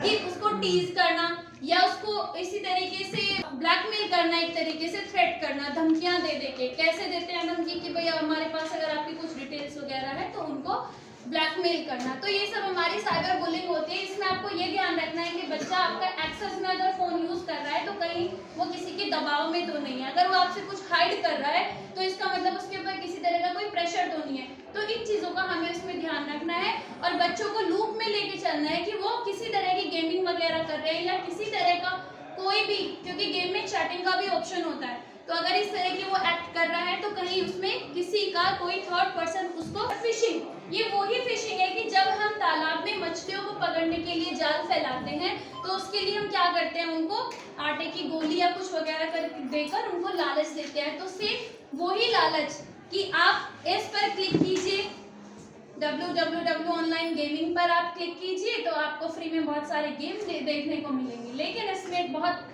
कि उसको टीज करना या उसको इसी तरीके से ब्लैकमेल करना, एक तरीके से थ्रेट करना, धमकियां दे दे के। कैसे देते हैं धमकी कि भैया हमारे पास अगर आपकी कुछ डिटेल्स वगैरह है तो उनको ब्लैकमेल करना। तो ये सब हमारी साइबर बुलिंग होती है। इसमें आपको ये ध्यान रखना है कि बच्चा आपका एक्सेस में अगर फोन यूज कर रहा है तो कहीं वो किसी के दबाव में तो नहीं है। अगर वो आपसे कुछ हाइड कर रहा है तो इसका मतलब उसके ऊपर किसी तरह का कोई प्रेशर तो नहीं है। तो इन चीजों का हमें इसमें ध्यान रखना है और बच्चों को लूप में लेके चलना है कि वो किसी तरह की गेमिंग वगैरह कर रहे हैं या किसी तरह का कोई भी, क्योंकि गेम में चैटिंग का भी ऑप्शन होता है, तो अगर इस तरह की वो एक्ट कर रहा है तो कहीं उसमें किसी का कोई थर्ड पर्सन उसको फिशिंग, ये वही फिशिंग है कि जब हम तालाब में मछलियों को पकड़ने के लिए जाल फैलाते हैं तो उसके लिए हम क्या करते हैं, उनको आटे की गोली या कुछ वगैरह कर देकर उनको लालच देते हैं। तो सेम वही लालच कि आप इस पर क्लिक कीजिए, www.online gaming पर आप क्लिक कीजिए तो आपको फ्री में बहुत सारे गेम देखने को मिलेंगे। लेकिन इसमें एक बहुत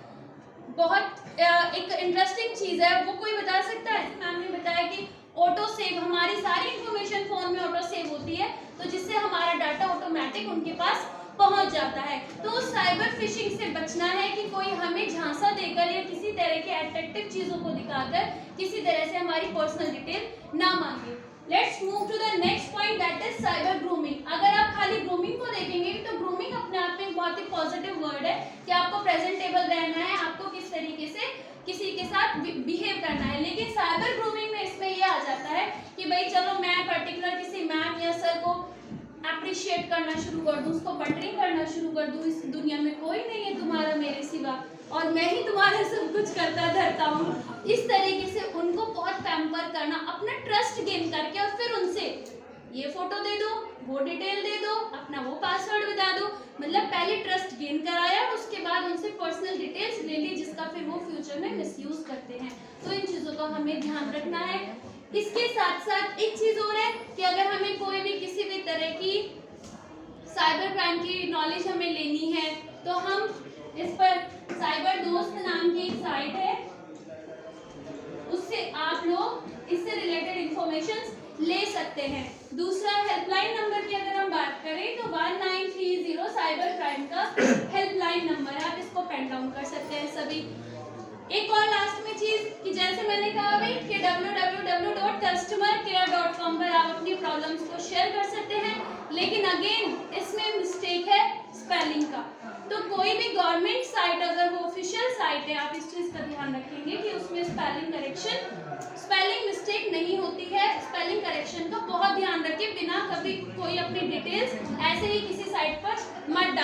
एक इंटरेस्टिंग चीज है, वो कोई बता सकता है? मैम ने बताया कि ऑटो सेव, हमारी सारी इंफॉर्मेशन फोन में ऑटो सेव होती है तो जिससे हमारा डाटा ऑटोमेटिक उनके पास पहुंच जाता है। तो साइबर फिशिंग से बचना है कि कोई हमें झांसा देकर या किसी तरह के अट्रैक्टिव चीजों को दिखाकर किसी तरह से हमारी पर्सनल डिटेल ना मांगे। Let's move to the next point, that is cyber grooming. अगर आप खाली ग्रूमिंग को देखेंगे तो ग्रूमिंग अपने आप में एक बहुत ही पॉजिटिव वर्ड है कि आपको प्रेजेंटेबल रहना है, आपको किस तरीके से किसी के साथ बिहेव करना है। लेकिन साइबर ग्रूमिंग में इसमें ये आ जाता है कि भाई चलो मैं पर्टिकुलर किसी मैम या सर को अप्रिशिएट करना शुरू कर दूं, उसको बटरिंग करना शुरू कर दूं, इस दुनिया में कोई नहीं है तुम्हारा मेरे सिवा और मैं ही तुम्हारा सब कुछ करता धरता हूँ। इस तरीके से उनको बहुत पैम्पर करना, अपना ट्रस्ट गेन करके और फिर उनसे ये फोटो दे दो, वो डिटेल दे दो, अपना वो पासवर्ड बता दो, मतलब पहले ट्रस्ट गेन कराया और उसके बाद उनसे पर्सनल डिटेल्स ले ली जिसका फिर वो फ्यूचर में मिसयूज करते हैं। तो इन चीजों का हमें ध्यान रखना है। इसके साथ साथ एक चीज और है कि अगर हमें कोई भी किसी भी तरह की साइबर क्राइम की नॉलेज हमें लेनी है तो हम इस पर साइबर दोस्त नाम की एक साइट है, उससे आप लोग इससे रिलेटेड इंफॉर्मेशन ले सकते हैं। दूसरा हेल्पलाइन नंबर की अगर हम बात करें तो 1930 साइबर क्राइम का हेल्पलाइन नंबर है, आप इसको पेन डाउन कर सकते हैं सभी। एक और लास्ट में चीज कि जैसे मैंने कहा भाई कि www.customercare.com पर आप अपनी प्रॉब्लम्स को शेयर कर सकते हैं, लेकिन अगेन इसमें मिस्टेक है स्पेलिंग का। तो कोई भी गवर्नमेंट साइट अगर वो ऑफिशियल साइट है, आप इस चीज का ध्यान रखेंगे कि उसमें स्पेलिंग मिस्टेक नहीं होती है। स्पेलिंग करेक्शन का बहुत ध्यान रखें, बिना कभी कोई अपनी डिटेल्स ऐसे ही किसी साइट पर मत डालें।